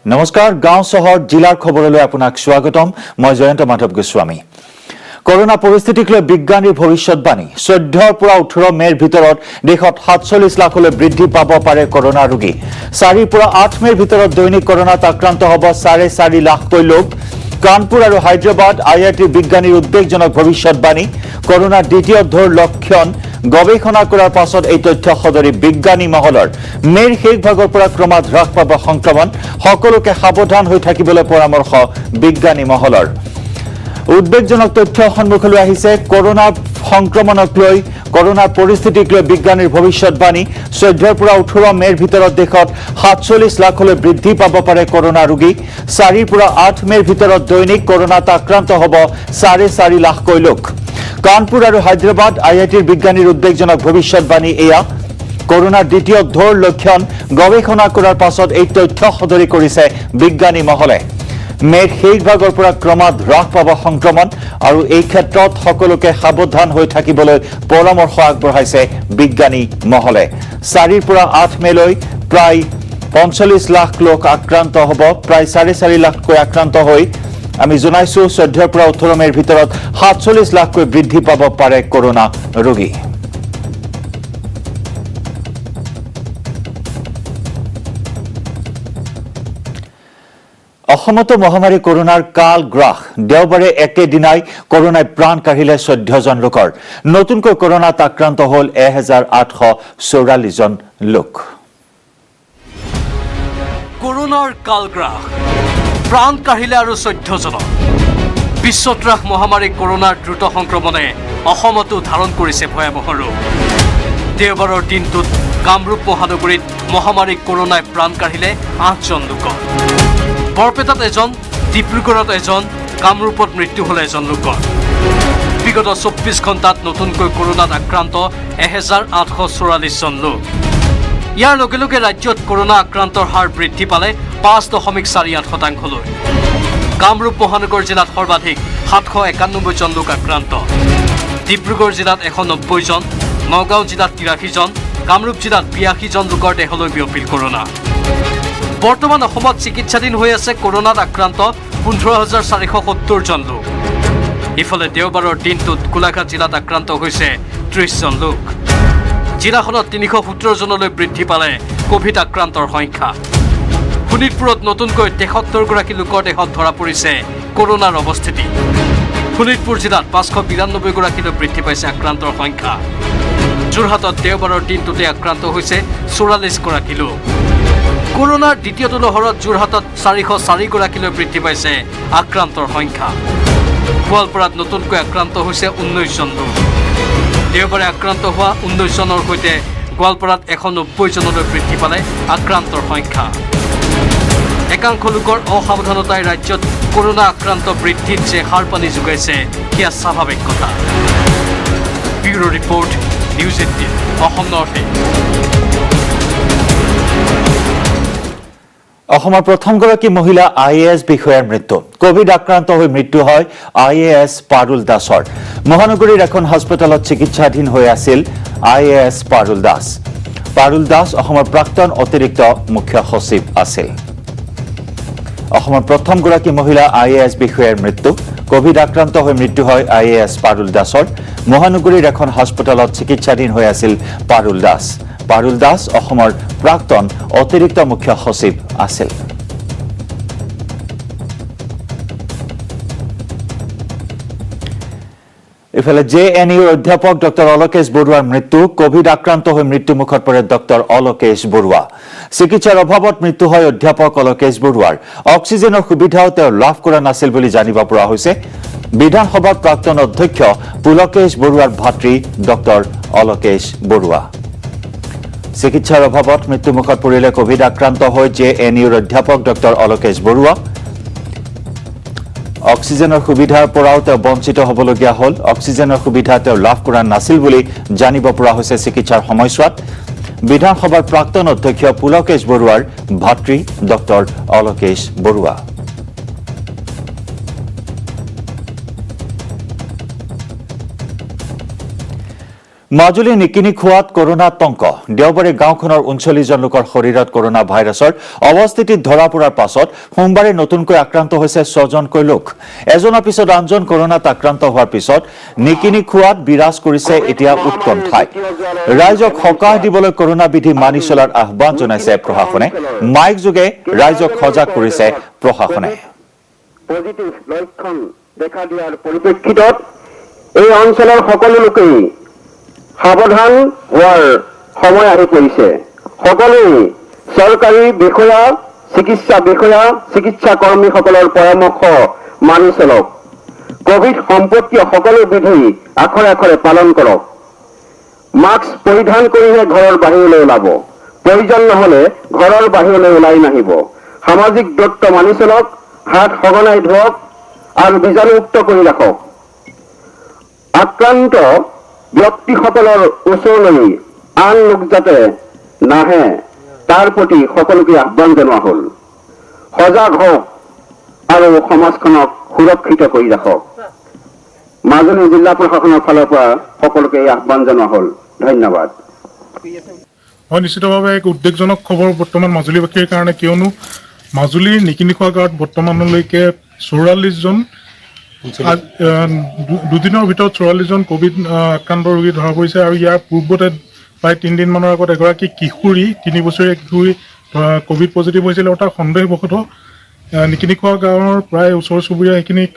নমস্কাৰ গাঁও চহৰ জিলাৰ খবৰলৈ আপোনাক স্বাগতম মই জয়ন্ত মাধৱ গোস্বামী কৰোনা পৰিস্থিতিক লৈ বিজ্ঞানীৰ ভৱিষ্যতবাণী 14 পৰা 18 মেৰ ভিতৰত দেশত 47 লাখলৈ বৃদ্ধি পাব পাৰে কৰোনা ৰোগী 4 পৰা 8 মেৰ ভিতৰত দৈনিক কৰোনাত আক্ৰান্ত হ'ব 4.5 লাখকৈ লোক কানপুৰ আৰু হায়দৰাবাদ আইআইটিৰ বিজ্ঞানীৰ উদ্বেগজনক ভৱিষ্যতবাণী কৰোনাৰ দ্বিতীয় ঢৌৰ লক্ষণ গৱেষণা কৰাৰ পাছত এই তথ্য সদৰি বিজ্ঞানী মহলৰ মেৰ শেষ ভাগৰ পৰা ক্ৰমাৎ হ্ৰাস পাব সংক্ৰমণ সকলোকে সাৱধান হৈ থাকিবলৈ পৰামৰ্শ বিজ্ঞানী মহলৰ উদ্বেগজনক তথ্য সন্মুখলৈ আহিছে কৰোনা সংক্ৰমণক লৈ কৰোনাৰ পৰিস্থিতিক লৈ বিজ্ঞানীৰ ভৱিষ্যতবাণী 14 পৰা 18 মেৰ ভিতৰত দেশত 47 লাখলৈ বৃদ্ধি পাব পাৰে কৰোনা ৰোগী 4 পৰা 8 মেৰ ভিতৰত দৈনিক কৰোনাত আক্ৰান্ত হ'ব 4.5 লাখকৈ লোক কানপুৰ আৰু হায়দৰাবাদ আইআইটিৰ বিজ্ঞানীৰ উদ্বেগজনক ভৱিষ্যতবাণী এয়া কৰোনাৰ দ্বিতীয় ঢৌৰ লক্ষণ গৱেষণা কৰাৰ পাছত এই তথ্য সদৰি কৰিছে বিজ্ঞানী মহলে মেৰ শেষ ভাগৰ পৰা ক্ৰমাৎ হ্ৰাস পাব সংক্ৰমণ আৰু এই ক্ষেত্ৰত সকলোকে সাৱধান হৈ থাকিবলৈ পৰামৰ্শ আগবঢ়াইছে বিজ্ঞানী মহলে 4 পৰা 8 মেলৈ প্ৰায় 45 লাখ লোক আক্ৰান্ত হ'ব প্ৰায় 4.5 লাখকৈ আক্ৰান্ত হৈ আমি জনাইছো 14 পৰা 18 মেৰ ভিতৰত 47 লাখকৈ বৃদ্ধি পাব পাৰে কৰোনা ৰোগী অসমত মহামাৰী কৰোনাৰ কাল গ্ৰাস দেওবাৰে একেদিনাই কৰোনাই প্ৰাণ কাঢ়িলে 14 জন লোকৰ নতুনকৈ কৰোনাত আক্ৰান্ত হ'ল 1844 জন লোক কৰোনাৰ কাল গ্ৰাস প্ৰাণ কাঢ়িলে আৰু 14 জন বিশ্বত্ৰাস মহামাৰী কৰোনাৰ দ্ৰুত সংক্ৰমণে অসমতো ধাৰণ কৰিছে ভয়াৱহ ৰূপ দেওবাৰৰ দিনটোত কামৰূপ মহানগৰীত মহামাৰী কৰোনাই প্ৰাণ কাঢ়িলে 8 জন লোক বৰপেটাত এজন ডিব্ৰুগড়ত এজন কামৰূপত মৃত্যু হ'ল এজন লোকৰ বিগত 24 ঘণ্টাত নতুনকৈ কৰোনাত আক্ৰান্ত 1844 জন লোক ইয়াৰ লগে লগে ৰাজ্যত কৰোনা আক্ৰান্তৰ হাৰ বৃদ্ধি পালে 5.48% কামৰূপ মহানগৰ জিলাত সৰ্বাধিক 791 জন লোক আক্ৰান্ত ডিব্ৰুগড় জিলাত 190 জন নগাঁও জিলাত 83 জন কামৰূপ জিলাত 82 জন লোকৰ দেহলৈ বিয়পিল কৰোনা বৰ্তমান অসমত চিকিৎসাধীন হৈ আছে কৰোনাত আক্ৰান্ত 15470 জন লোক ইফালে দেওবাৰৰ দিনটোত গোলাঘাট জিলাত আক্ৰান্ত হৈছে 30 জন লোক জিলাখনত 317 জনলৈ বৃদ্ধি পালে কোভিড আক্ৰান্তৰ সংখ্যা শোণিতপুৰত নতুনকৈ 73 গৰাকী লোকৰ দেহত ধৰা পৰিছে কৰোনাৰ অৱস্থিতি শোণিতপুৰ জিলাত 592 গৰাকীলৈ বৃদ্ধি পাইছে আক্ৰান্তৰ সংখ্যা যোৰহাটত দেওবাৰৰ দিনটোতে আক্ৰান্ত হৈছে 44 গৰাকী লোক কৰোনাৰ দ্বিতীয়টো লহৰত যোৰহাটত 404 গৰাকীলৈ বৃদ্ধি পাইছে আক্ৰান্তৰ সংখ্যা গোৱালপাৰাত নতুনকৈ আক্ৰান্ত হৈছে 19 জন লোক দেওবাৰে আক্ৰান্ত হোৱা 19 জনৰ সৈতে গোৱালপাৰাত 190 জনলৈ বৃদ্ধি পালে আক্ৰান্তৰ সংখ্যা একাংশ লোকৰ অসাৱধানতাই ৰাজ্যত কৰোনা আক্ৰান্ত বৃদ্ধিত যে হাৰ পানী যোগাইছে সেয়া স্বাভাৱিক কথা bureau report news 18 Assam north অসমৰ প্ৰথমগৰাকী মহিলা আইএএছ বিষয়াৰ মৃত্যু কোভিড আক্ৰান্ত হৈ মৃত্যু হয় আইএএছ পাৰুল দাসৰ মহানগৰীৰ এখন হাস্পতালত চিকিৎসাধীন হৈ আছিল আইএএছ পাৰুল দাস অসমৰ প্ৰাক্তন অতিৰিক্ত মুখ্য সচিব আছিল অসমৰ প্ৰথমগৰাকী মহিলা আইএএছ বিষয়াৰ মৃত্যু কোভিড আক্ৰান্ত হৈ মৃত্যু হয় আইএএছ পাৰুল দাসৰ মহানগৰীৰ এখন হাস্পতালত চিকিৎসাধীন হৈ আছিল পাৰুল দাস অসমৰ প্ৰাক্তন অতিৰিক্ত মুখ্য সচিব আছিল ইফালে জেএনইউৰ অধ্যাপক ডক্টৰ অলোকেশ বৰুৱাৰ মৃত্যু কোভিড আক্ৰান্ত হৈ মৃত্যুমুখত পৰে ডক্টৰ অলোকেশ বৰুৱা চিকিৎসাৰ অভাৱত মৃত্যু হয় অধ্যাপক অলোকেশ বৰুৱাৰ অক্সিজেনৰ সুবিধাও তেওঁ লাভ কৰা নাছিল বুলি জানিব পৰা হৈছে বিধানসভাৰ প্ৰাক্তন অধ্যক্ষ পুলকেশ বৰুৱাৰ ভাতৃ ডক্টৰ অলোকেশ বৰুৱা চিকিৎসাৰ অভাৱত মৃত্যুমুখত পৰিলে কোভিড আক্ৰান্ত হৈ জেএনইউৰ অধ্যাপক ডক্টৰ অলোকেশ বৰুৱা অক্সিজেনৰ সুবিধাৰ পৰাও তেওঁ বঞ্চিত হ'বলগীয়া হ'ল অক্সিজেনৰ সুবিধা তেওঁ লাভ কৰা নাছিল বুলি জানিব পৰা হৈছে চিকিৎসাৰ সময়ছোৱাত বিধানসভাৰ প্ৰাক্তন অধ্যক্ষ পুলকেশ বৰুৱাৰ ভাতৃ ডক্টৰ অলোকেশ বৰুৱা মাজুলী নিকিনি খোৱাত কৰোনা আতংক দেওবাৰে গাঁওখনৰ 39জন লোকৰ শৰীৰত কৰোনা ভাইৰাছৰ অৱস্থিতিত ধৰা পৰাৰ পাছত সোমবাৰে নতুনকৈ আক্ৰান্ত হৈছে 6জনকৈ লোক এজনৰ পিছত আনজন কৰোনাত আক্ৰান্ত হোৱাৰ পিছত নিকিনি খোৱাত বিৰাজ কৰিছে এতিয়া উৎকণ্ঠাই ৰাইজক সকাহ দিবলৈ কৰোনা বিধি মানি চলাৰ আহ্বান জনাইছে প্ৰশাসনে মাইক যোগে ৰাইজক সজাগ কৰিছে প্ৰশাসনে পজিটিভ লক্ষণ দেখা দিয়াৰ পৰিপ্ৰেক্ষিতত এই অঞ্চলৰ সকলো লোকেই সাৱধান হোৱাৰ সময় আহি পৰিছে সকলোৱে চৰকাৰী বিষয়া চিকিৎসা কৰ্মীসকলৰ পৰামৰ্শ মানি চলক কোভিড সম্পৰ্কীয় সকলো বিধি আখৰে আখৰে পালন কৰক মাস্ক পৰিধান কৰিহে ঘৰৰ বাহিৰলৈ ওলাব প্ৰয়োজন নহলে ঘৰৰ বাহিৰলৈ ওলাই নাহিব সামাজিক দূৰত্ব মানি চলক হাত সঘনাই ধুৱক আৰু বীজাণুমুক্ত কৰি ৰাখক আক্ৰান্ত ব্যক্তিসকলৰ ওচৰলৈ আন লোক যাতে নাহে তাৰ প্ৰতি সকলোকে আহ্বান জনোৱা হ'ল সজাগ হওক আৰু সমাজখনক সুৰক্ষিত কৰি ৰাখক মাজুলী জিলা প্ৰশাসনৰ ফালৰ পৰা সকলোকে আহ্বান জনোৱা হ'ল ধন্যবাদ হয় নিশ্চিতভাৱে এক উদ্বেগজনক খবৰ বৰ্তমান মাজুলীবাসীৰ কাৰণে কিয়নো মাজুলীৰ নিকিনি খোৱা গাঁৱত বৰ্তমানলৈকে 44জন দুদিনৰ ভিতৰত 44জন কোভিড আক্ৰান্ত ৰোগী ধৰা পৰিছে আৰু ইয়াৰ পূৰ্বতে প্ৰায় 3 দিনমানৰ আগত এগৰাকী কিশোৰী 3 বছৰীয়া কিশোৰী কোভিড পজিটিভ হৈছিল আৰু তাৰ সন্দেহবশতঃ নিকিনি খোৱা গাঁৱৰ প্ৰায় ওচৰ চুবুৰীয়া সেইখিনিক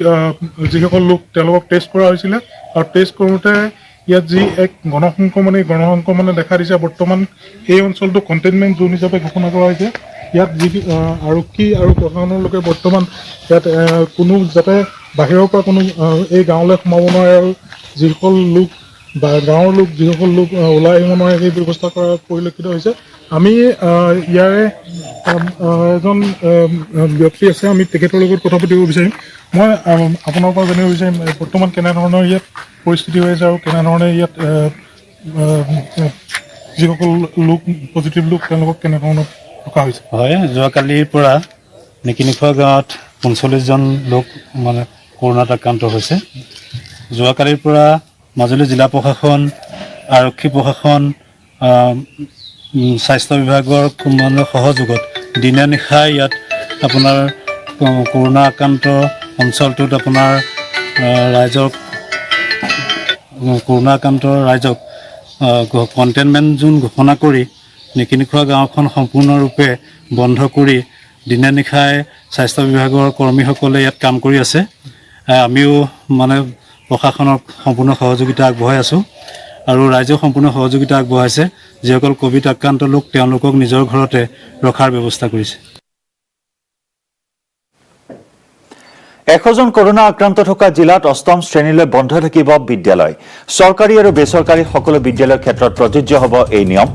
যিসকল লোক তেওঁলোকক টেষ্ট কৰা হৈছিলে আৰু টেষ্ট কৰোঁতে ইয়াত যি এক গণসংক্ৰমণে দেখা দিছে বৰ্তমান এই অঞ্চলটো কণ্টেইনমেণ্ট জোন হিচাপে ঘোষণা কৰা হৈছে ইয়াত যি আৰক্ষী আৰু প্ৰশাসনৰ লোকে বৰ্তমান ইয়াত কোনো যাতে বাহিৰৰ পৰা কোনো এই গাঁৱলৈ সোমাব নোৱাৰে আৰু যিসকল লোক বা গাঁৱৰ লোক যিসকল লোক ওলাই আহিব নোৱাৰে সেই ব্যৱস্থা কৰা পৰিলক্ষিত হৈছে আমি ইয়াৰে এজন ব্যক্তি আছে আমি তেখেতৰ লগত কথা পাতিব বিচাৰিম মই আপোনাৰ পৰা জানিব বিচাৰিম বৰ্তমান কেনেধৰণৰ ইয়াত পৰিস্থিতি হৈ আছে আৰু কেনেধৰণে ইয়াত যিসকল লোক পজিটিভ লোক তেওঁলোকক কেনেধৰণৰ ৰখা হৈছে হয় যোৱাকালিৰ পৰা নিকিনি খোৱা গাঁৱত 39জন লোক মানে কৰোনাত আক্ৰান্ত হৈছে যোৱাকালিৰ পৰা মাজুলী জিলা প্ৰশাসন আৰক্ষী প্ৰশাসন স্বাস্থ্য বিভাগৰ মানে সহযোগত দিনে নিশাই ইয়াত আপোনাৰ কৰোনা আক্ৰান্ত অঞ্চলটোত আপোনাৰ ৰাইজক কণ্টেইনমেণ্ট জোন ঘোষণা কৰি নিকিনি খোৱা গাঁওখন সম্পূৰ্ণৰূপে বন্ধ কৰি দিনে নিশাই স্বাস্থ্য বিভাগৰ কৰ্মীসকলে ইয়াত কাম কৰি আছে আমিও মানে প্ৰশাসনক সম্পূৰ্ণ সহযোগিতা আগবঢ়াই আছোঁ আৰু ৰাইজেও সম্পূৰ্ণ সহযোগিতা আগবঢ়াইছে যিসকল কোভিড আক্ৰান্ত লোক তেওঁলোকক নিজৰ ঘৰতে ৰখাৰ ব্যৱস্থা কৰিছে 100জন কৰোনা আক্ৰান্ত থকা জিলাত 8ম শ্ৰেণীলৈ বন্ধ থাকিব বিদ্যালয় চৰকাৰী আৰু বেচৰকাৰী সকলো বিদ্যালয়ৰ ক্ষেত্ৰত প্ৰযোজ্য হ'ব এই নিয়ম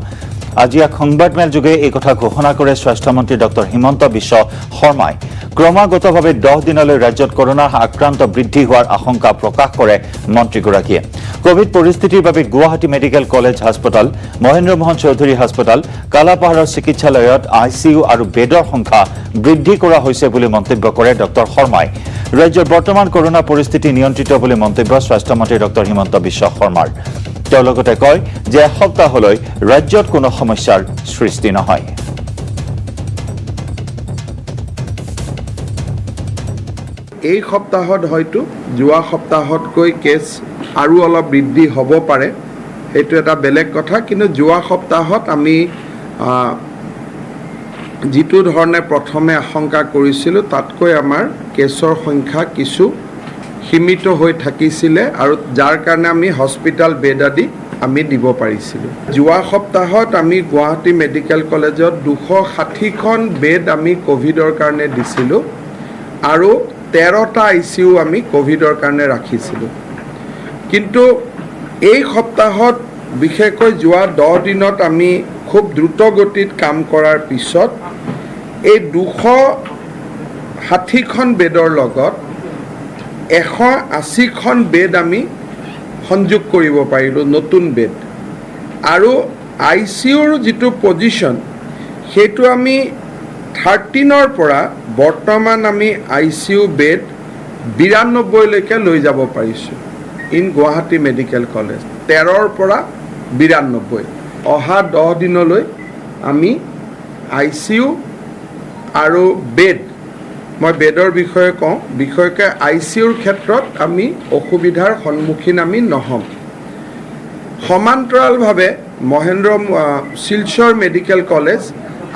আজি এক সংবাদমেল যোগে এই কথা ঘোষণা কৰে স্বাস্থ্যমন্ত্ৰী ডক্টৰ হিমন্ত বিশ্ব শৰ্মাই ক্ৰমাগতভাৱে 10 দিনলৈ ৰাজ্যত কৰোনা আক্ৰান্ত বৃদ্ধি হোৱাৰ আশংকা প্ৰকাশ কৰে মন্ত্ৰীগৰাকীয়ে কোভিড পৰিস্থিতিৰ বাবে গুৱাহাটী মেডিকেল কলেজ হাস্পতাল মহেন্দ্ৰ মোহন চৌধুৰী হাস্পতাল কালাপাহাৰৰ চিকিৎসালয়ত আইচিইউ আৰু বেডৰ সংখ্যা বৃদ্ধি কৰা হৈছে বুলি মন্তব্য কৰে ডক্টৰ শৰ্মাই ৰাজ্যৰ বৰ্তমান কৰোনা পৰিস্থিতি নিয়ন্ত্ৰিত বুলি মন্তব্য স্বাস্থ্যমন্ত্ৰী ডক্টৰ হিমন্ত বিশ্ব শৰ্মাৰ তেওঁ লগতে কয় যে এসপ্তাহলৈ ৰাজ্যত কোনো সমস্যাৰ সৃষ্টি নহয় এই সপ্তাহত হয়তো যোৱা সপ্তাহতকৈ কেছ আৰু অলপ বৃদ্ধি হ'ব পাৰে সেইটো এটা বেলেগ কথা কিন্তু যোৱা সপ্তাহত আমি যিটো ধৰণে প্ৰথমে আশংকা কৰিছিলোঁ তাতকৈ আমাৰ কেছৰ সংখ্যা কিছু সীমিত হৈ থাকিছিলে আৰু যাৰ কাৰণে আমি হস্পিটেল বেড আদি আমি দিব পাৰিছিলোঁ যোৱা সপ্তাহত আমি গুৱাহাটী মেডিকেল কলেজত 260খন বেড আমি কোভিডৰ কাৰণে দিছিলোঁ আৰু 13টা আইচিইউ আমি কোভিডৰ কাৰণে ৰাখিছিলোঁ কিন্তু এই সপ্তাহত বিশেষকৈ যোৱা 10 দিনত আমি খুব দ্ৰুত গতিত কাম কৰাৰ পিছত এই 260খন বেডৰ লগত 180খন বেড আমি সংযোগ কৰিব পাৰিলোঁ নতুন বেড আৰু আইচিইউৰ যিটো পজিশ্যন সেইটো আমি 13ৰ পৰা বৰ্তমান আমি আইচিইউ বেড 92লৈকে লৈ যাব পাৰিছোঁ ইন গুৱাহাটী মেডিকেল কলেজ 13ৰ পৰা 92 অহা 10 দিনলৈ আমি ICU আৰু বেড মই বেডৰ বিষয়ে কওঁ বিশেষকৈ ICUৰ ক্ষেত্ৰত আমি অসুবিধাৰ সন্মুখীন আমি নহম সমান্তৰালভাৱে শিলচৰ মেডিকেল কলেজ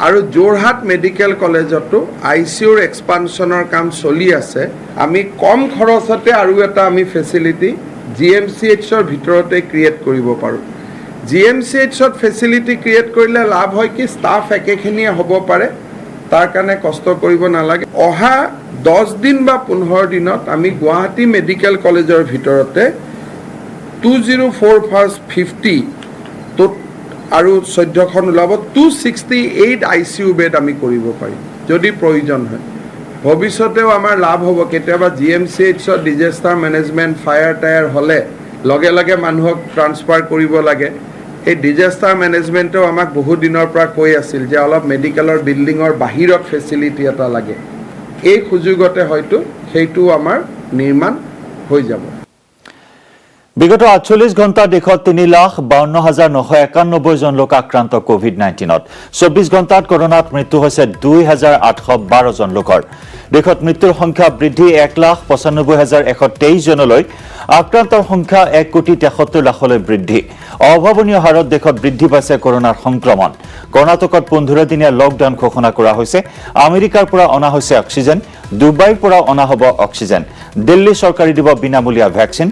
আৰু যোৰহাট মেডিকেল কলেজতো ICUৰ এক্সপানশ্যনৰ কাম চলি আছে আমি কম খৰচতে আৰু এটা আমি ফেচিলিটি GMCHৰ ভিতৰতে ক্ৰিয়েট কৰিব পাৰোঁ GMCHত ফেচিলিটি ক্ৰিয়েট কৰিলে লাভ হয় কি ষ্টাফ একেখিনিয়ে হ'ব পাৰে তাৰ কাৰণে কষ্ট কৰিব নালাগে অহা 10 দিন বা 15 দিনত আমি গুৱাহাটী মেডিকেল কলেজৰ ভিতৰতে 20450 আৰু 14খন ওলাব 268 ICU বেড আমি কৰিব পাৰিম যদি প্ৰয়োজন হয় ভৱিষ্যতেও আমাৰ লাভ হ'ব কেতিয়াবা GMCHত ডিজাস্টাৰ মেনেজমেণ্ট ফায়াৰ টায়াৰ হ'লে লগে লগে মানুহক ট্ৰান্সফাৰ কৰিব লাগে এই ডিজাস্টাৰ মেনেজমেণ্টও আমাক বহু দিনৰ পৰা কৈ আছিল যে অলপ মেডিকেলৰ বিল্ডিঙৰ বাহিৰত ফেচিলিটি এটা লাগে এই সুযোগতে হয়তো সেইটো আমাৰ নিৰ্মাণ হৈ যাব বিগত 48 ঘণ্টা দেশত 3,52,991 জন লোক আক্ৰান্ত কোভিড-19ত 24 ঘণ্টাত কৰোনাত মৃত্যু হৈছে 2,812 জন লোকৰ দেশত মৃত্যুৰ সংখ্যা বৃদ্ধি 1,95,123 জনলৈ আক্ৰান্তৰ সংখ্যা 1,73,00,000লৈ বৃদ্ধি অভাৱনীয় হাৰত দেশত বৃদ্ধি পাইছে কৰোনাৰ সংক্ৰমণ কৰ্ণাটকত 15 দিনীয়া লকডাউন ঘোষণা কৰা হৈছে আমেৰিকাৰ পৰা অনা হৈছে অক্সিজেন ডুবাইৰ পৰা অনা হ'ব অক্সিজেন দিল্লী চৰকাৰে দিব বিনামূলীয়া ভ্যাকচিন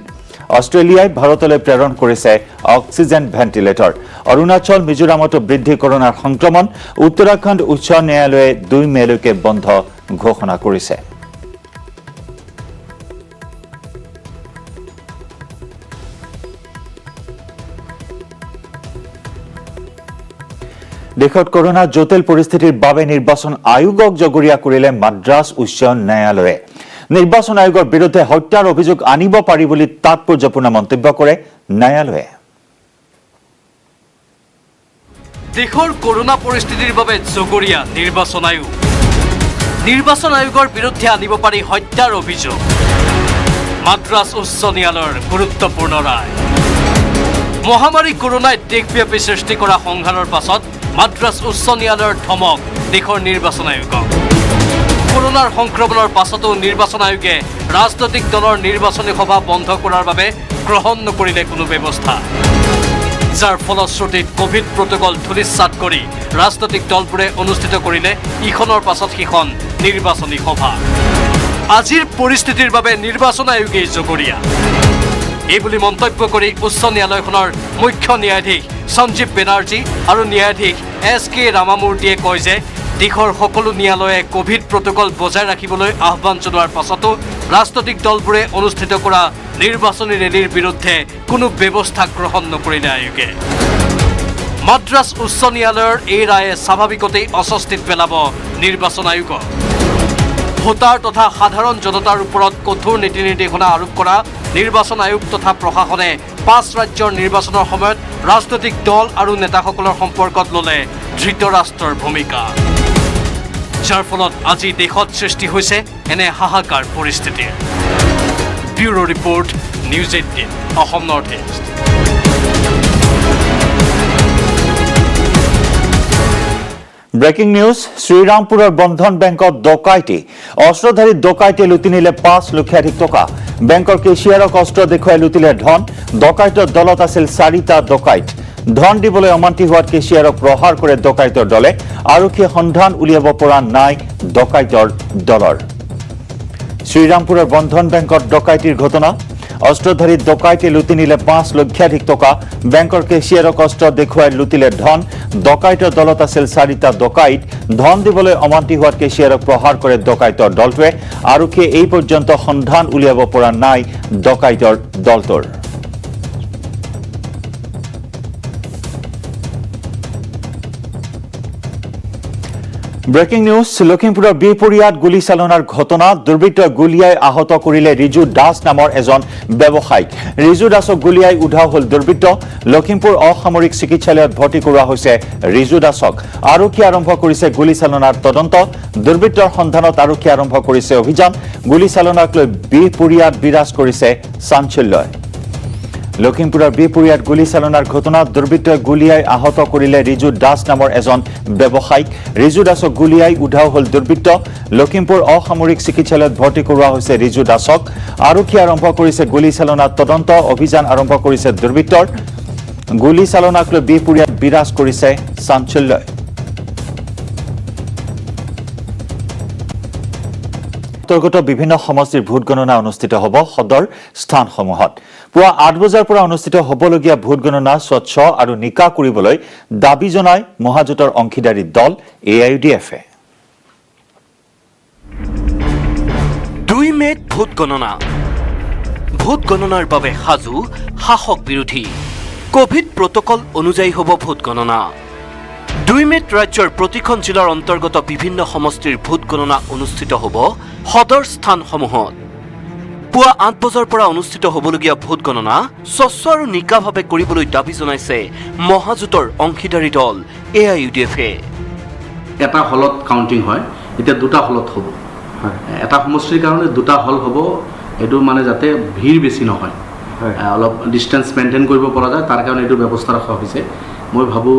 অস্ট্ৰেলিয়ায় ভাৰতলৈ প্ৰেৰণ কৰিছে অক্সিজেন ভেন্টিলেটৰ অৰুণাচল মিজোৰামতো বৃদ্ধি কৰোনাৰ সংক্ৰমণ উত্তৰাখণ্ড উচ্চ ন্যায়ালয়ে 2 মেলৈকে বন্ধ ঘোষণা কৰিছে দেশত কৰোনা জটিল পৰিস্থিতিৰ বাবে নিৰ্বাচন আয়োগক জগৰীয়া কৰিলে মাদ্ৰাজ উচ্চ ন্যায়ালয়ে নিৰ্বাচন আয়োগৰ বিৰুদ্ধে হত্যাৰ অভিযোগ আনিব পাৰি বুলি তাৎপৰ্যপূৰ্ণ মন্তব্য কৰে ন্যায়ালয়ে দেশৰ কৰোনা পৰিস্থিতিৰ বাবে জগৰীয়া নিৰ্বাচন আয়োগৰ বিৰুদ্ধে আনিব পাৰি হত্যাৰ অভিযোগ মাদ্ৰাজ উচ্চ ন্যায়ালয়ৰ গুৰুত্বপূৰ্ণ ৰায় মহামাৰী কৰোনাই দেশব্যাপী সৃষ্টি কৰা সংঘাৰৰ পাছত মাদ্ৰাজ উচ্চ ন্যায়ালয়ৰ ধমক দেশৰ নিৰ্বাচন আয়োগক কৰোনাৰ সংক্ৰমণৰ পাছতো নিৰ্বাচন আয়োগে ৰাজনৈতিক দলৰ নিৰ্বাচনী সভা বন্ধ কৰাৰ বাবে গ্ৰহণ নকৰিলে কোনো ব্যৱস্থা যাৰ ফলশ্ৰুতিত কোভিড প্ৰটোকল ধূলিসাৎ কৰি ৰাজনৈতিক দলবোৰে অনুষ্ঠিত কৰিলে ইখনৰ পাছত সিখন নিৰ্বাচনী সভা আজিৰ পৰিস্থিতিৰ বাবে নিৰ্বাচন আয়োগে জগৰীয়া এই বুলি মন্তব্য কৰি উচ্চ ন্যায়ালয়খনৰ মুখ্য ন্যায়াধীশ সঞ্জীৱ বেনাৰ্জী আৰু ন্যায়াধীশ SK ৰামামূৰ্তিয়ে কয় যে দেশৰ সকলো ন্যায়ালয়ে কোভিড প্ৰটোকল বজাই ৰাখিবলৈ আহ্বান জনোৱাৰ পাছতো ৰাজনৈতিক দলবোৰে অনুষ্ঠিত কৰা নিৰ্বাচনী ৰেলীৰ বিৰুদ্ধে কোনো ব্যৱস্থা গ্ৰহণ নকৰিলে আয়োগে মাদ্ৰাজ উচ্চ ন্যায়ালয়ৰ এই ৰায়ে স্বাভাৱিকতেই অস্বস্তিত পেলাব নিৰ্বাচন আয়োগক ভোটাৰ তথা সাধাৰণ জনতাৰ ওপৰত কঠোৰ নীতি নিৰ্দেশনা আৰোপ কৰা নিৰ্বাচন আয়োগ তথা প্ৰশাসনে 5 ৰাজ্যৰ নিৰ্বাচনৰ সময়ত ৰাজনৈতিক দল আৰু নেতাসকলৰ সম্পৰ্কত ল'লে ধৃতৰাষ্ট্ৰৰ ভূমিকা যাৰ ফলত আজি দেশত সৃষ্টি হৈছে এনে হাহাকাৰ পৰিস্থিতিৰ bureau report news 18 Assam north east breaking news শ্ৰীৰামপুৰৰ বন্ধন বেংকত ডকাইতি অস্ত্ৰধাৰী ডকাইতে লুটি নিলে 5 লক্ষাধিক টকা বেংকৰ কেচিয়াৰক অস্ত্ৰ দেখুৱাই লুটিলে ধন ডকাইতৰ দলত আছিল 4টা ডকাইত ধন দিবলৈ অমান্তি হোৱাত কেচিয়াৰক প্ৰহাৰ কৰে ডকাইতৰ দলে আৰক্ষীয়ে সন্ধান উলিয়াব পৰা নাই ডকাইতৰ দলৰ শ্ৰীৰামপুৰৰ বন্ধন বেংকত ডকাইতিৰ ঘটনা অস্ত্ৰধাৰী ডকাইতে লুটি নিলে 5 লক্ষাধিক টকা বেংকৰ কেচিয়াৰক অস্ত্ৰ দেখুৱাই লুটিলে ধন ডকাইতৰ দলত আছিল 4টা ডকাইত ধন দিবলৈ অমান্তি হোৱাত কেচিয়াৰক প্ৰহাৰ কৰে ডকাইতৰ দলটোৱে আৰক্ষীয়ে এই পৰ্যন্ত সন্ধান উলিয়াব পৰা নাই ডকাইতৰ দলটোৰ ব্ৰেকিং নিউজ লখিমপুৰৰ বিপৰীয়াত গুলীচালনাৰ ঘটনা দুৰ্বৃত্তই গুলীয়াই আহত কৰিলে ৰিজু দাস নামৰ এজন ব্যৱসায়িক ৰিজু দাসক গুলীয়াই উধাও হ'ল দুৰ্বৃত্ত লখিমপুৰ অসামৰিক চিকিৎসালয়ত ভৰ্তি কৰোৱা হৈছে ৰিজু দাসক আৰক্ষীয়ে আৰম্ভ কৰিছে গুলীচালনাৰ তদন্ত দুৰ্বৃত্তৰ সন্ধানত আৰক্ষীয়ে আৰম্ভ কৰিছে অভিযান গুলীচালনাক লৈ বিপৰীয়াত বিৰাজ কৰিছে চাঞ্চল্যই লখিমপুৰৰ বিপুৰীয়াত গুলীচালনাৰ ঘটনাত দুৰ্বৃত্তই গুলীয়াই আহত কৰিলে ৰিজু দাস নামৰ এজন ব্যৱসায়িক ৰিজু দাসক গুলীয়াই উধাও হ'ল দুৰ্বৃত্ত লখিমপুৰ অসামৰিক চিকিৎসালয়ত ভৰ্তি কৰোৱা হৈছে ৰিজু দাসক আৰক্ষী আৰম্ভ কৰিছে গুলীচালনাৰ তদন্ত অভিযান আৰম্ভ কৰিছে দুৰ্বৃত্তৰ গুলীচালনাক লৈ বিপুৰীয়াত বিৰাজ কৰিছে চাঞ্চল্যই অন্তৰ্গত বিভিন্ন সমষ্টিৰ ভোট গণনা অনুষ্ঠিত হ'ব সদৰ স্থানসমূহত পুৱা 8 বজাৰ পৰা অনুষ্ঠিত হ'বলগীয়া ভোট গণনা স্বচ্ছ আৰু নিকা কৰিবলৈ দাবী জনাই মহাজোঁটৰ অংশীদাৰী দল AIUDF-এ 2 মে'ত ভোট গণনাৰ বাবে সাজু শাসক বিৰোধী কোভিড প্ৰটকল অনুযায়ী হ'ব ভোট গণনা 2 মে'ত ৰাজ্যৰ প্ৰতিখন জিলাৰ অন্তৰ্গত বিভিন্ন সমষ্টিৰ ভোট গণনা অনুষ্ঠিত হ'ব সদৰ স্থানসমূহত পুৱা 8 বজাৰ পৰা অনুষ্ঠিত হ'বলগীয়া ভোট গণনা স্বচ্ছ আৰু নিকাভাৱে কৰিবলৈ দাবী জনাইছে মহাজোঁটৰ অংশীদাৰী দল AIUDF-এ এটা হলত কাউন্টিং হয় এতিয়া দুটা হলত হ'ব এটা সমষ্টিৰ কাৰণে দুটা হল হ'ব এটো মানে যাতে ভিৰ বেছি নহয় অলপ ডিস্টেন্স মেইনটেইন কৰিব পৰা যায় তাৰ কাৰণে এটো ব্যৱস্থা ৰখা হৈছে মই ভাবো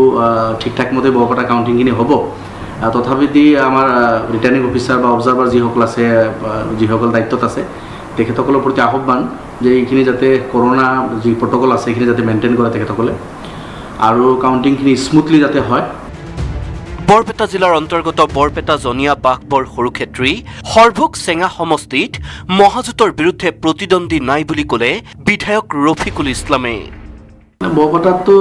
ঠিকঠাক মতে বৰকটা কাউন্টিংখিনি হ'ব তথাপি আমাৰ ৰিটাৰ্নিং অফিচাৰ বা অবজাৰ্ভাৰ যিসকল আছে যিসকল দায়িত্বত আছে তেখেতসকলৰ প্ৰতি আহ্বান যে এইখিনি যাতে কৰোনা যি প্ৰটকল আছে এইখিনি যাতে মেইনটেইন কৰে তেখেতসকলে আৰু কাউন্টিংখিনি স্মুথলি যাতে হয় বৰপেটা জিলাৰ অন্তৰ্গত বৰপেটা জনিয়া বাঘবৰ সৰুক্ষেত্ৰী সৰ্ভোগ চেঙা সমষ্টিত মহাজোঁটৰ বিৰুদ্ধে প্ৰতিদ্বন্দ্বী নাই বুলি ক'লে বিধায়ক ৰফিকুল ইছলামে বৰপেটাততো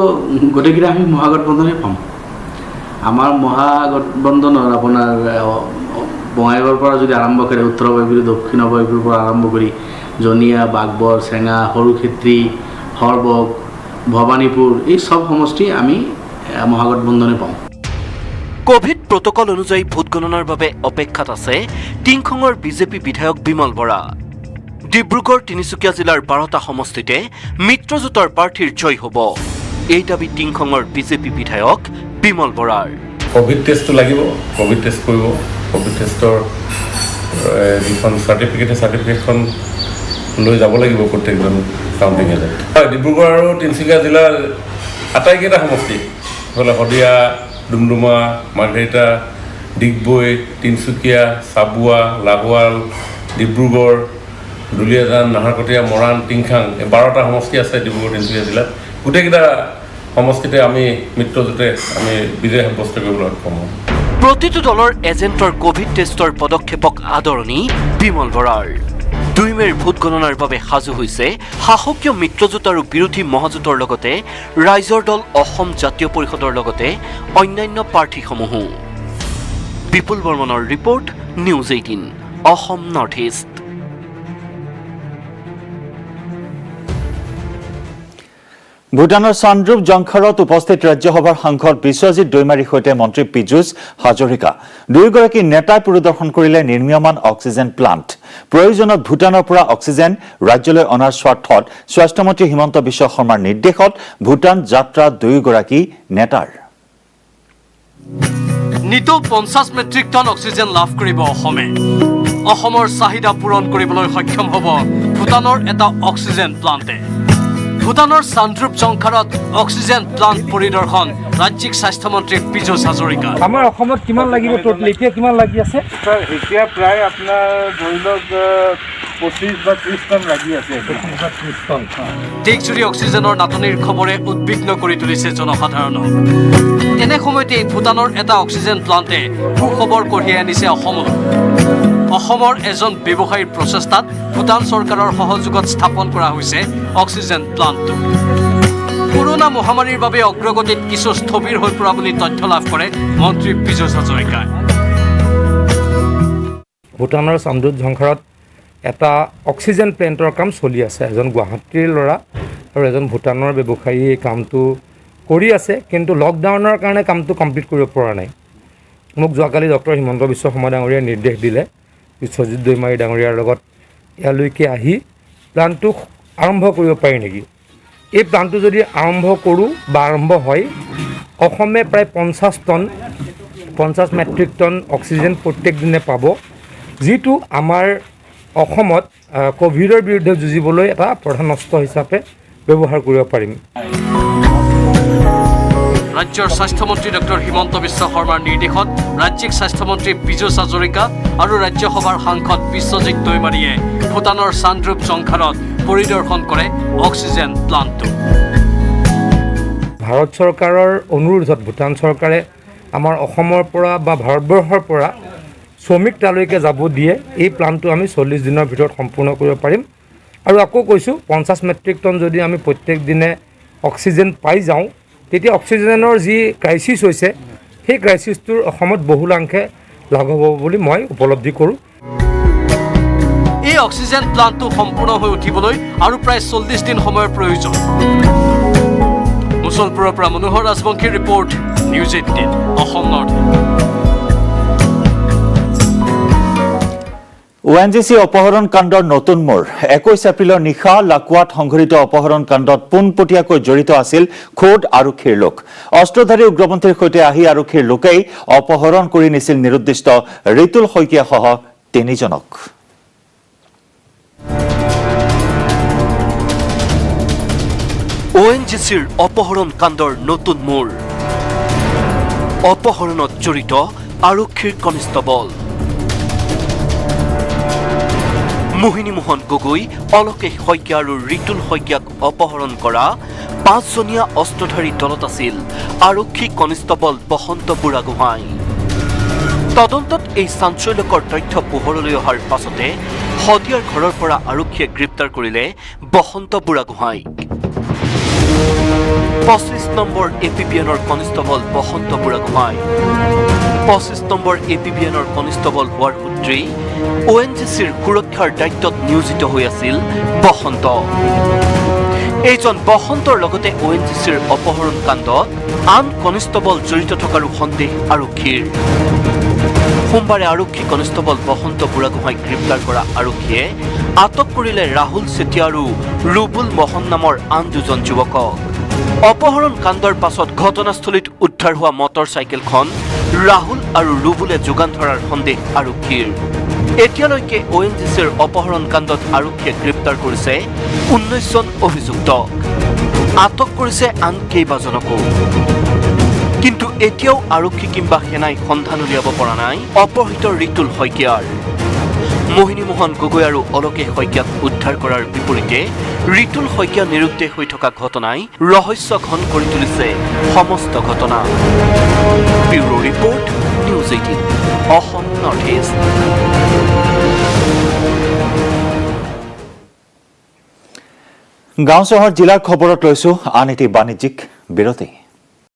গোটেইকেইটা আমি মহাগঠবন্ধনেই পাম আমাৰ মহাগঠবন্ধনৰ আপোনাৰ বঙাইগাঁৱৰ পৰা যদি আৰম্ভ কৰে উত্তৰ বয়গুৰি দক্ষিণ বয়গুৰিৰ পৰা আৰম্ভ কৰি জনিয়া বাঘবৰ চেঙা সৰুক্ষেত্ৰী সৰ্বগ ভৱানীপুৰ এই সব সমষ্টি আমি মহাগঠবন্ধনে পাওঁ কোভিড প্ৰটকল অনুযায়ী ভোট গণনাৰ বাবে অপেক্ষাত আছে টিংখঙৰ বিজেপি বিধায়ক বিমল বৰা ডিব্ৰুগড় তিনিচুকীয়া জিলাৰ 12টা সমষ্টিতে মিত্ৰজোঁটৰ প্ৰাৰ্থীৰ জয় হ'ব এই দাবী টিংখঙৰ বিজেপি বিধায়ক বিমল বৰাৰ কোভিড টেষ্টটো লাগিব কোভিড টেষ্ট কৰিব কোভিড টেষ্টৰ যিখন চাৰ্টিফিকেটখন লৈ যাব লাগিব প্ৰত্যেকজন কাউণ্টিং এজেণ্ট হয় ডিব্ৰুগড় আৰু তিনিচুকীয়া জিলাৰ আটাইকেইটা সমষ্টি হ'লে শদিয়া ডুমডুমা মাৰ্ঘেৰিটা ডিগবৈ তিনিচুকীয়া চাবুৱা লাহোৱাল ডিব্ৰুগড় দুলীয়াজান নাহৰকটীয়া মৰাণ টিংখাং এই 12টা সমষ্টি আছে ডিব্ৰুগড় তিনিচুকীয়া জিলাত গোটেইকেইটা সমষ্টিতে আমি মিত্ৰজোঁটে আমি বিজয় সাব্যস্ত কৰিবলৈ সক্ষম হ'ম প্ৰতিটো দলৰ এজেণ্টৰ কোভিড টেষ্টৰ পদক্ষেপক আদৰণি বিমল বৰাৰ 2 মে'ৰ ভোট গণনাৰ বাবে সাজু হৈছে শাসকীয় মিত্ৰজোঁট আৰু বিৰোধী মহাজোঁটৰ লগতে ৰাইজৰ দল অসম জাতীয় পৰিষদৰ লগতে অন্যান্য প্ৰাৰ্থীসমূহো বিপুল বৰ্মনৰ report news 18 Assam north east ভূটানৰ চানদ্ৰুপ জংখাৰত উপস্থিত ৰাজ্যসভাৰ সাংসদ বিশ্বজিৎ দৈমাৰীৰ সৈতে মন্ত্ৰী পীযুষ হাজৰিকা দুয়োগৰাকী নেতাই পৰিদৰ্শন কৰিলে নিৰ্মীয়মান অক্সিজেন প্লাণ্ট প্ৰয়োজনত ভূটানৰ পৰা অক্সিজেন ৰাজ্যলৈ অনাৰ স্বাৰ্থত স্বাস্থ্যমন্ত্ৰী হিমন্ত বিশ্ব শৰ্মাৰ নিৰ্দেশত ভূটান যাত্ৰা দুয়োগৰাকী নেতাৰ নিতৌ 50 মেট্ৰিক টন অক্সিজেন লাভ কৰিব অসমৰ চাহিদা পূৰণ কৰিবলৈ সক্ষম হ'ব ভূটানৰ এটা অক্সিজেন প্লাণ্টে ভূটানৰ চানদ্ৰুপ জংখাৰত অক্সিজেন প্লাণ্ট পৰিদৰ্শন ৰাজ্যিক স্বাস্থ্যমন্ত্ৰী পীযুষ হাজৰিকা আমাৰ অসমত কিমান লাগিব টোটেল এতিয়া কিমান লাগি আছে এতিয়া প্ৰায় আপোনাৰ ধৰি লওক 25 বা 30 টন লাগি আছে 30 টন দেশজুৰি অক্সিজেনৰ নাটনিৰ খবৰে উদ্বিগ্ন কৰি তুলিছে জনসাধাৰণক এনে সময়তে ভূটানৰ এটা অক্সিজেন প্লাণ্টে সুখবৰ কঢ়িয়াই আনিছে অসমৰ এজন ব্যৱসায়ীৰ প্ৰচেষ্টাত ভূটান চৰকাৰৰ সহযোগত স্থাপন কৰা হৈছে অক্সিজেন প্লাণ্টটো কৰোনা মহামাৰীৰ বাবে অগ্ৰগতিত কিছু স্থবিৰ হৈ পৰা বুলি তথ্য লাভ কৰে মন্ত্ৰী পীযুষ হাজৰিকাই ভূটানৰ চানদ্ৰুপ জংখাৰত এটা অক্সিজেন প্লেণ্টৰ কাম চলি আছে এজন গুৱাহাটীৰ ল'ৰা আৰু এজন ভূটানৰ ব্যৱসায়ী এই কামটো কৰি আছে কিন্তু লকডাউনৰ কাৰণে কামটো কমপ্লিট কৰিব পৰা নাই মোক যোৱাকালি ডক্টৰ হিমন্ত বিশ্ব শৰ্মা ডাঙৰীয়াই নিৰ্দেশ দিলে বিশ্বজিৎ দৈমাৰী ডাঙৰীয়াৰ লগত ইয়ালৈকে আহি প্লাণ্টটো আৰম্ভ কৰিব পাৰি নেকি এই প্লাণ্টটো যদি আৰম্ভ কৰোঁ বা আৰম্ভ হয় অসমে প্ৰায় 50 মেট্ৰিক টন অক্সিজেন প্ৰত্যেক দিনে পাব যিটো আমাৰ অসমত কোভিডৰ বিৰুদ্ধে যুঁজিবলৈ এটা প্ৰধান অস্ত্ৰ হিচাপে ব্যৱহাৰ কৰিব পাৰিম। ৰাজ্যৰ স্বাস্থ্যমন্ত্ৰী ডক্টৰ হিমন্ত বিশ্ব শৰ্মাৰ নিৰ্দেশত ৰাজ্যিক স্বাস্থ্যমন্ত্ৰী পীযুষ হাজৰিকা আৰু ৰাজ্যসভাৰ সাংসদ বিশ্বজিৎ দৈমাৰীয়ে ভূটানৰ চানদ্ৰুপ জংঘাৰত পৰিদৰ্শন কৰে অক্সিজেন প্লাণ্টটো। ভাৰত চৰকাৰৰ অনুৰোধত ভূটান চৰকাৰে আমাৰ অসমৰ পৰা বা ভাৰতবৰ্ষৰ পৰা শ্ৰমিক তালৈকে যাব দিয়ে। এই প্লাণ্টটো আমি 40 দিনৰ ভিতৰত সম্পূৰ্ণ কৰিব পাৰিম। আৰু আকৌ কৈছোঁ 50 মেট্ৰিক টন যদি আমি প্ৰত্যেক দিনে অক্সিজেন পাই যাওঁ, তেতিয়া অক্সিজেনৰ যি ক্ৰাইচিছ হৈছে সেই ক্ৰাইচিছটোৰ অসমত বহুলাংশে লাঘৱ হ'ব বুলি মই উপলব্ধি কৰোঁ। এই অক্সিজেন প্লাণ্টটো সম্পূৰ্ণ হৈ উঠিবলৈ আৰু প্ৰায় 40 দিন সময়ৰ প্ৰয়োজন। মুছলপুৰৰ পৰা মনোহৰ ৰাজবংশীৰ report, news 18 Assam north. ONGC অপহৰণ কাণ্ডৰ নতুন মোৰ। 21 এপ্ৰিলৰ নিশা লাকুৱাত সংঘটিত অপহৰণ কাণ্ডত পোনপটীয়াকৈ জড়িত আছিল খোদ আৰক্ষীৰ লোক। অস্ত্ৰধাৰী উগ্ৰপন্থীৰ সৈতে আহি আৰক্ষীৰ লোকেই অপহৰণ কৰি নিছিল নিৰুদ্দিষ্ট ৰিতুল শইকীয়াসহ 3 জনক। ONGCৰ অপহৰণ কাণ্ডৰ নতুন মোৰ। অপহৰণত জড়িত আৰক্ষীৰ কনিষ্টবল। মোহিনী মোহন গগৈ, অলোকেশ শইকীয়া আৰু ৰিতুল শইকীয়াক অপহৰণ কৰা 5জনীয়া অস্ত্ৰধাৰী দলত আছিল আৰক্ষী কনিষ্টবল বসন্ত বুঢ়াগোহাঁই। তদন্তত এই চাঞ্চল্যকৰ তথ্য পোহৰলৈ অহাৰ পাছতে শদিয়াৰ ঘৰৰ পৰা আৰক্ষীয়ে গ্ৰেপ্তাৰ কৰিলে বসন্ত বুঢ়াগোহাঁইক। 25 নম্বৰ APBNৰ কনিষ্টবল বসন্ত বুঢ়াগোহাঁই। 25 নম্বৰ APBNৰ কনিষ্টবল হোৱাৰ সূত্ৰে ONGCৰ সুৰক্ষাৰ দায়িত্বত নিয়োজিত হৈ আছিল বসন্ত। এইজন বসন্তৰ লগতে ONGCৰ অপহৰণ কাণ্ডত আন কনিষ্টবল জড়িত থকাৰো সন্দেহ আৰক্ষীৰ। সোমবাৰে আৰক্ষী কনিষ্টবল বসন্ত বুঢ়াগোহাঁইক গ্ৰেপ্তাৰ কৰা আৰক্ষীয়ে আটক কৰিলে ৰাহুল চেতিয়া আৰু ৰুবুল মোহন নামৰ আন 2জন যুৱকক। অপহৰণ কাণ্ডৰ পাছত ঘটনাস্থলীত উদ্ধাৰ হোৱা মটৰ চাইকেলখন ৰাহুল আৰু ৰুবুলে যোগান ধৰাৰ সন্দেহ আৰক্ষীৰ। এতিয়ালৈকে ONGCৰ অপহৰণ কাণ্ডত আৰক্ষীয়ে গ্ৰেপ্তাৰ কৰিছে 19জন অভিযুক্তক। আটক কৰিছে আন কেইবাজনকো। কিন্তু এতিয়াও আৰক্ষী কিংবা সেনাই সন্ধান উলিয়াব পৰা নাই অপহৃত ৰিতুল শইকীয়াৰ। মোহিনী মোহন গগৈ আৰু অলোকেশ শইকীয়াক উদ্ধাৰ কৰাৰ বিপৰীতে ৰিতুল শইকীয়া নিৰুদ্দেশ হৈ থকা ঘটনাই ৰহস্য ঘন কৰি তুলিছে সমস্ত ঘটনা। Bureau report, news 18 Assam north east. গাঁও চহৰ জিলাৰ খবৰত লৈছো আন এটি বাণিজ্যিক বিৰতি।